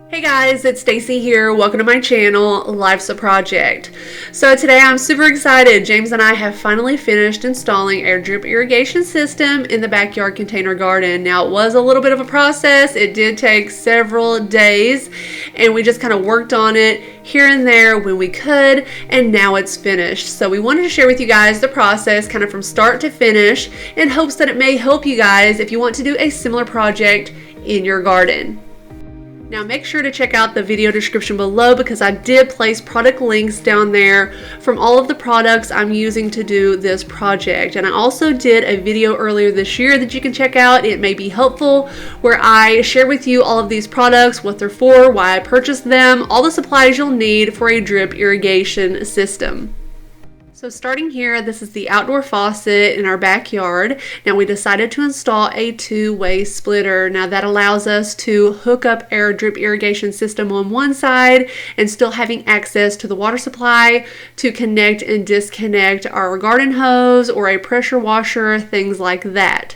Hey guys, it's Stacy here. Welcome to my channel, Life's a Project. So today I'm super excited. James and I have finally finished installing our drip irrigation system in the backyard container garden. Now it was a little bit of a process. It did take several days and we just kind of worked on it here and there when we could, and now it's finished. So we wanted to share with you guys the process kind of from start to finish in hopes that it may help you guys if you want to do a similar project in your garden. Now make sure to check out the video description below because I did place product links down there from all of the products I'm using to do this project. And I also did a video earlier this year that you can check out. It may be helpful, where I share with you all of these products, what they're for, why I purchased them, all the supplies you'll need for a drip irrigation system. So starting here, this is the outdoor faucet in our backyard. Now we decided to install a two-way splitter. Now that allows us to hook up our drip irrigation system on one side and still having access to the water supply to connect and disconnect our garden hose or a pressure washer, things like that.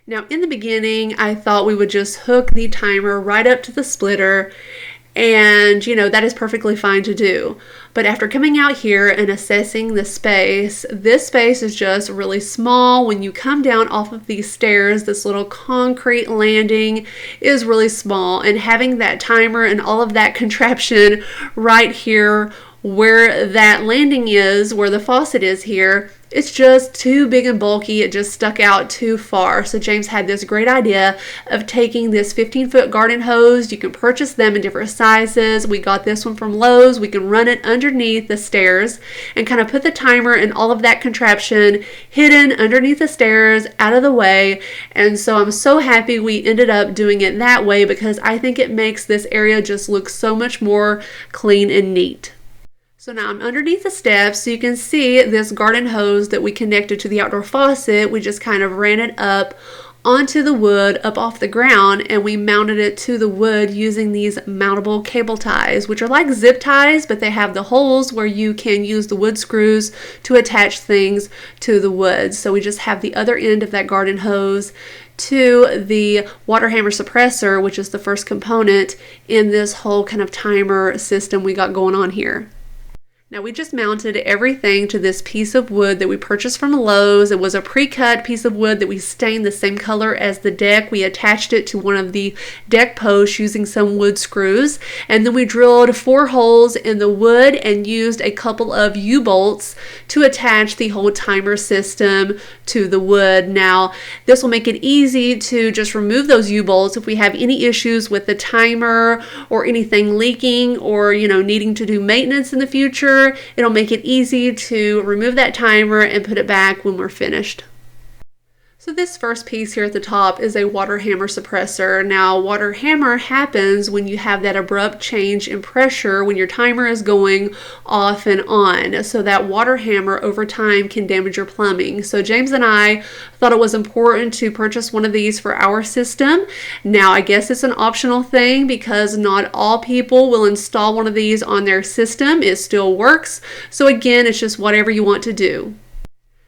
Now in the beginning, I thought we would just hook the timer right up to the splitter, and that is perfectly fine to do. But after coming out here and assessing the space, this space is just really small. When you come down off of these stairs, this little concrete landing is really small, and having that timer and all of that contraption right here where that landing is, where the faucet is here, it's just too big and bulky. It just stuck out too far. So James had this great idea of taking this 15-foot garden hose. You can purchase them in different sizes. We got this one from Lowe's. We can run it underneath the stairs and kind of put the timer and all of that contraption hidden underneath the stairs, out of the way. And so I'm so happy we ended up doing it that way because I think it makes this area just look so much more clean and neat. So now I'm underneath the steps, so you can see this garden hose that we connected to the outdoor faucet. We just kind of ran it up onto the wood, up off the ground, and we mounted it to the wood using these mountable cable ties, which are like zip ties, but they have the holes where you can use the wood screws to attach things to the wood. So we just have the other end of that garden hose to the water hammer suppressor, which is the first component in this whole kind of timer system we got going on here. Now we just mounted everything to this piece of wood that we purchased from Lowe's. It was a pre-cut piece of wood that we stained the same color as the deck. We attached it to one of the deck posts using some wood screws, and then we drilled 4 holes in the wood and used a couple of U-bolts to attach the whole timer system to the wood. Now this will make it easy to just remove those U-bolts if we have any issues with the timer or anything leaking or needing to do maintenance in the future. It'll make it easy to remove that timer and put it back when we're finished. So this first piece here at the top is a water hammer suppressor. Now water hammer happens when you have that abrupt change in pressure when your timer is going off and on. So that water hammer over time can damage your plumbing. So James and I thought it was important to purchase one of these for our system. Now I guess it's an optional thing because not all people will install one of these on their system. It still works. So again, it's just whatever you want to do.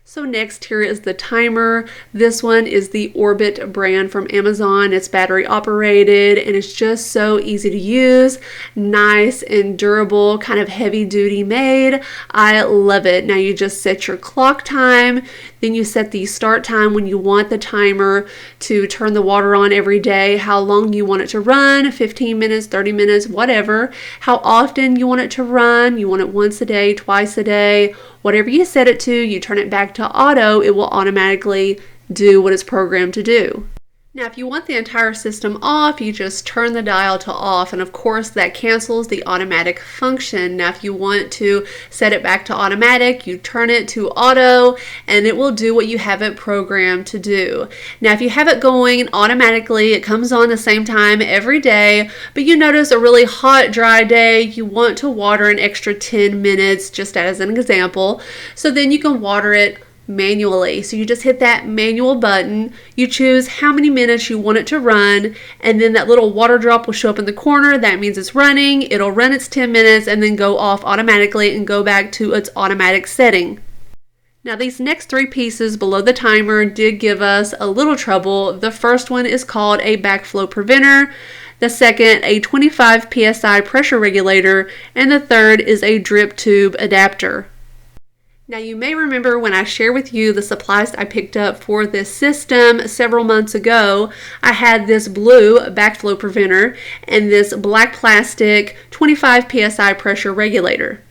So next here is the timer. This one is the Orbit brand from Amazon. It's battery operated and it's just so easy to use, nice and durable, kind of heavy duty made. I love it. Now you just set your clock time, then you set the start time when you want the timer to turn the water on every day, how long you want it to run, 15 minutes, 30 minutes, whatever, how often you want it to run. You want it once a day, twice a day, whatever you set it to, you turn it back to auto, it will automatically do what it's programmed to do. Now, if you want the entire system off, you just turn the dial to off, and of course that cancels the automatic function. Now, if you want to set it back to automatic, you turn it to auto, and it will do what you have it programmed to do. Now, if you have it going automatically, it comes on the same time every day, but you notice a really hot, dry day, you want to water an extra 10 minutes, just as an example, so then you can water it manually. So you just hit that manual button, you choose how many minutes you want it to run, and then that little water drop will show up in the corner. That means it's running. It'll run its 10 minutes and then go off automatically and go back to its automatic setting. Now these next 3 pieces below the timer did give us a little trouble. The first one is called a Backflow Preventer. the second a 25 psi pressure regulator, and the third is a drip tube adapter. Now you may remember when I shared with you the supplies I picked up for this system several months ago. I had this blue Backflow Preventer and this black plastic 25 psi pressure regulator.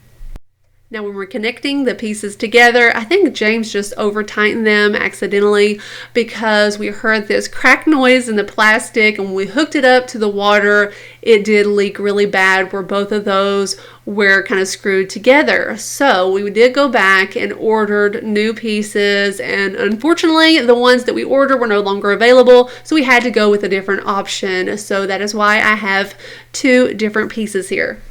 Now when we're connecting the pieces together, I think James just over tightened them accidentally because we heard this crack noise in the plastic, and when we hooked it up to the water, it did leak really bad where both of those were kind of screwed together. So we did go back and ordered new pieces, and unfortunately the ones that we ordered were no longer available, so we had to go with a different option. So that is why I have two different pieces here.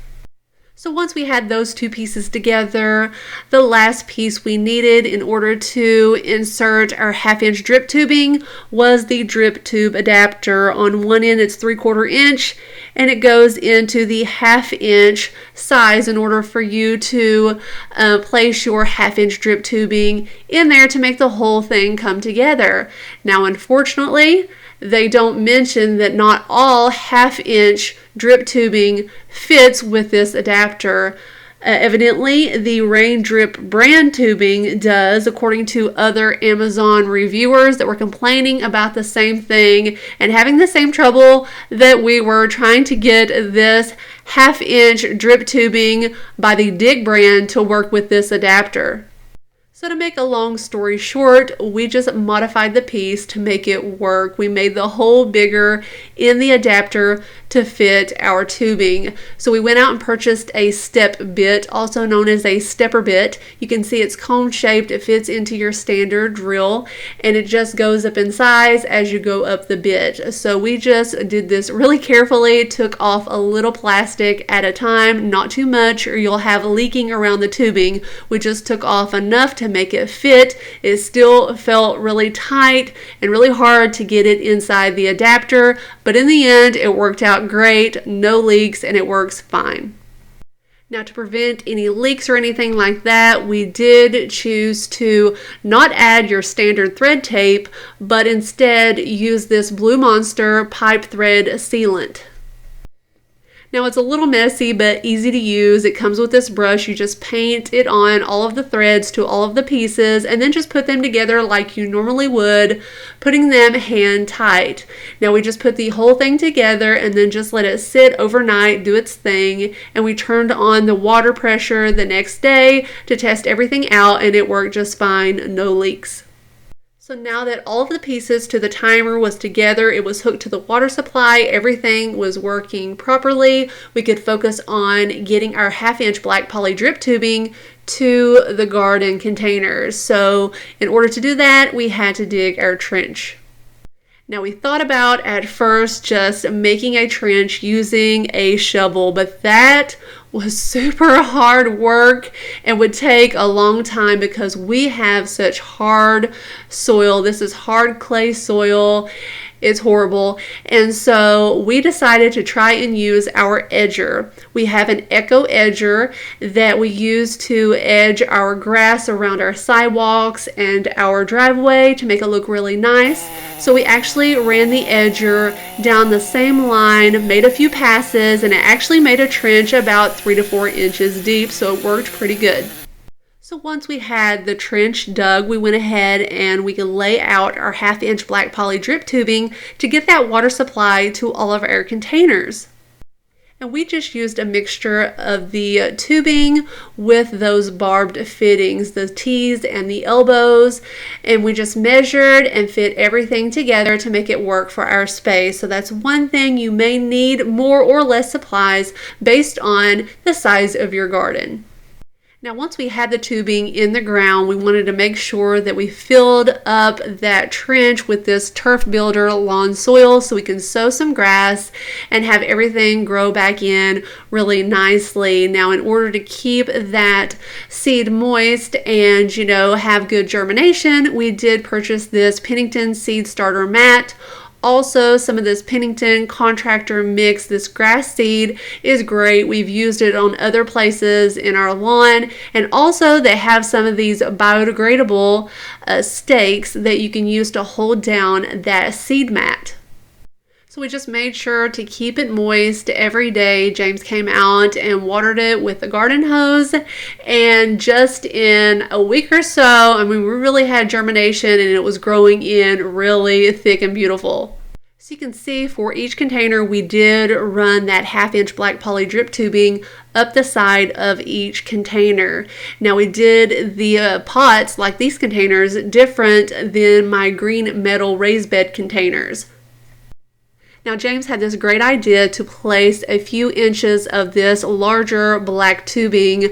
So once we had those two pieces together, the last piece we needed in order to insert our 1/2 inch drip tubing was the drip tube adapter. On one end it's 3/4 inch, and it goes into the 1/2 inch size in order for you to place your 1/2 inch drip tubing in there to make the whole thing come together. Now unfortunately, they don't mention that not all 1/2 inch drip tubing fits with this adapter. Evidently, the Rain Drip brand tubing does, according to other Amazon reviewers that were complaining about the same thing and having the same trouble that we were trying to get this 1/2 inch drip tubing by the Dig brand to work with this adapter. So to make a long story short, we just modified the piece to make it work. We made the hole bigger in the adapter to fit our tubing. So we went out and purchased a step bit, also known as a stepper bit. You can see it's cone shaped. It fits into your standard drill, and it just goes up in size as you go up the bit. So we just did this really carefully, took off a little plastic at a time, not too much, or you'll have leaking around the tubing. We just took off enough to make it fit. It still felt really tight and really hard to get it inside the adapter, but in the end it worked out great, no leaks, and it works fine. Now to prevent any leaks or anything like that, we did choose to not add your standard thread tape, but instead use this Blue Monster pipe thread sealant. Now it's a little messy but easy to use. It comes with this brush. You just paint it on all of the threads to all of the pieces and then just put them together like you normally would, putting them hand tight. Now we just put the whole thing together and then just let it sit overnight, do its thing, and we turned on the water pressure the next day to test everything out, and it worked just fine, no leaks. So now that all of the pieces to the timer was together, it was hooked to the water supply, everything was working properly, we could focus on getting our 1/2 inch black poly drip tubing to the garden containers. So in order to do that, we had to dig our trench. Now we thought about at first just making a trench using a shovel, but that was super hard work and would take a long time because we have such hard soil. This is hard clay soil. It's horrible. And so we decided to try and use our edger. We have an Echo edger that we use to edge our grass around our sidewalks and our driveway to make it look really nice. So we actually ran the edger down the same line, made a few passes, and it actually made a trench about 3 to 4 inches deep, so it worked pretty good. So once we had the trench dug, we went ahead and we could lay out our 1/2 inch black poly drip tubing to get that water supply to all of our containers. And we just used a mixture of the tubing with those barbed fittings, the T's and the elbows, and we just measured and fit everything together to make it work for our space. So that's one thing. You may need more or less supplies based on the size of your garden. Now once we had the tubing in the ground, we wanted to make sure that we filled up that trench with this turf builder lawn soil so we can sow some grass and have everything grow back in really nicely. Now in order to keep that seed moist and have good germination, we did purchase this Pennington seed starter mat. Also, some of this Pennington Contractor mix, this grass seed is great. We've used it on other places in our lawn, and also they have some of these biodegradable stakes that you can use to hold down that seed mat. So we just made sure to keep it moist every day. James came out and watered it with the garden hose, and just in a week or so, I mean, we really had germination and it was growing in really thick and beautiful. So you can see for each container, we did run that 1/2-inch black poly drip tubing up the side of each container. Now we did the pots, like these containers, different than my green metal raised bed containers. Now James had this great idea to place a few inches of this larger black tubing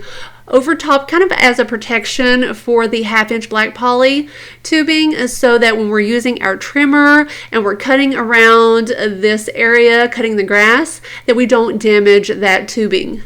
over top, kind of as a protection for the 1/2-inch black poly tubing, so that when we're using our trimmer and we're cutting around this area, cutting the grass, that we don't damage that tubing.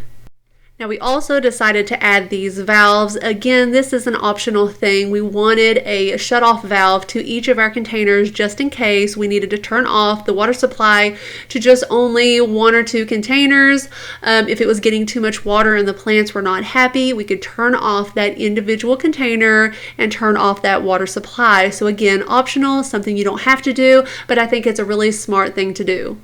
Now we also decided to add these valves. Again, this is an optional thing. We wanted a shut-off valve to each of our containers just in case we needed to turn off the water supply to just only 1 or 2 containers. If it was getting too much water and the plants were not happy, we could turn off that individual container and turn off that water supply. So again, optional, something you don't have to do, but I think it's a really smart thing to do.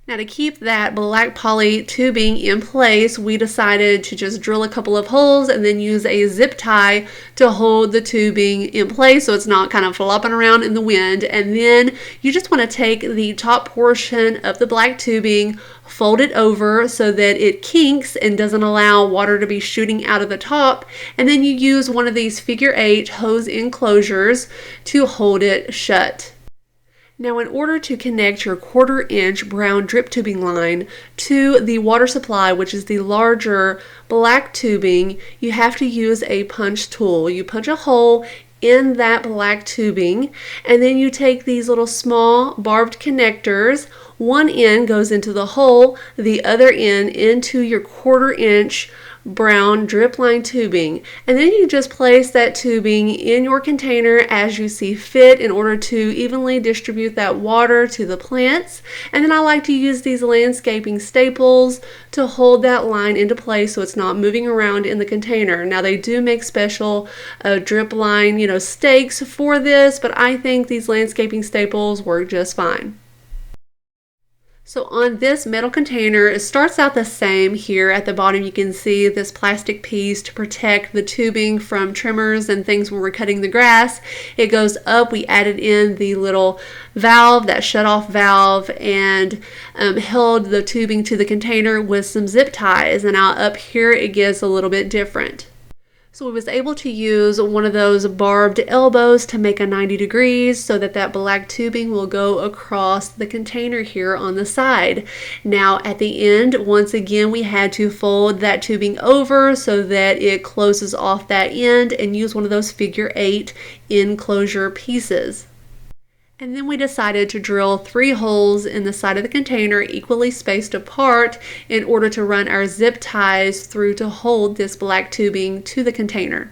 Now to keep that black poly tubing in place, we decided to just drill a couple of holes and then use a zip tie to hold the tubing in place so it's not kind of flopping around in the wind. And then you just want to take the top portion of the black tubing, fold it over so that it kinks and doesn't allow water to be shooting out of the top, and then you use one of these figure-8 hose enclosures to hold it shut. Now in order to connect your 1/4-inch brown drip tubing line to the water supply, which is the larger black tubing, you have to use a punch tool. You punch a hole in that black tubing, and then you take these little small barbed connectors. One end goes into the hole, the other end into your 1/4-inch brown drip line tubing, and then you just place that tubing in your container as you see fit in order to evenly distribute that water to the plants. And then I like to use these landscaping staples to hold that line into place so it's not moving around in the container. Now they do make special drip line, stakes for this, but I think these landscaping staples work just fine. So on this metal container, it starts out the same. Here at the bottom you can see this plastic piece to protect the tubing from trimmers and things when we're cutting the grass. It goes up, we added in the little valve, that shut-off valve, and held the tubing to the container with some zip ties. And now up here it gets a little bit different. So we was able to use one of those barbed elbows to make a 90 degrees so that that black tubing will go across the container here on the side. Now at the end, once again, we had to fold that tubing over so that it closes off that end, and use one of those figure-8 enclosure pieces. And then we decided to drill 3 holes in the side of the container, equally spaced apart, in order to run our zip ties through to hold this black tubing to the container.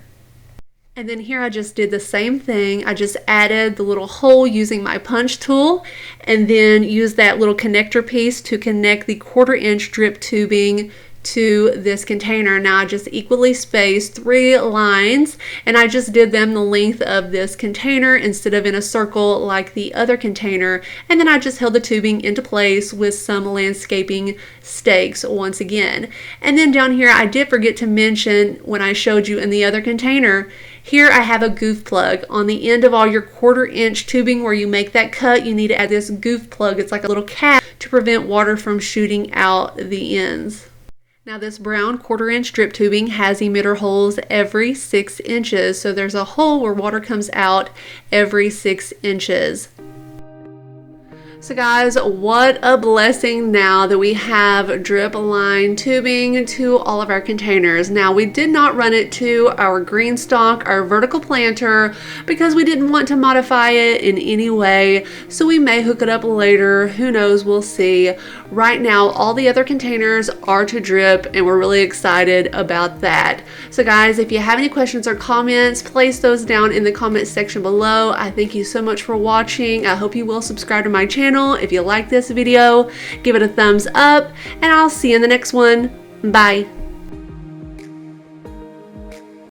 And then here I just did the same thing. I just added the little hole using my punch tool, and then used that little connector piece to connect the 1/4-inch drip tubing to this container. Now I just equally spaced 3 lines, and I just did them the length of this container instead of in a circle like the other container. And then I just held the tubing into place with some landscaping stakes once again. And then down here I did forget to mention, when I showed you in the other container, here I have a goof plug. On the end of all your 1/4-inch tubing where you make that cut, you need to add this goof plug. It's like a little cap to prevent water from shooting out the ends. Now this brown 1/4-inch drip tubing has emitter holes every 6 inches, so there's a hole where water comes out every 6 inches. So guys, what a blessing now that we have drip line tubing to all of our containers. Now we did not run it to our GreenStalk, our vertical planter, because we didn't want to modify it in any way. So we may hook it up later, who knows, we'll see. Right now all the other containers are to drip, and we're really excited about that. So guys, if you have any questions or comments, place those down in the comment section below. I thank you so much for watching. I hope you will subscribe to my channel. If you like this video, give it a thumbs up, and I'll see you in the next one. Bye.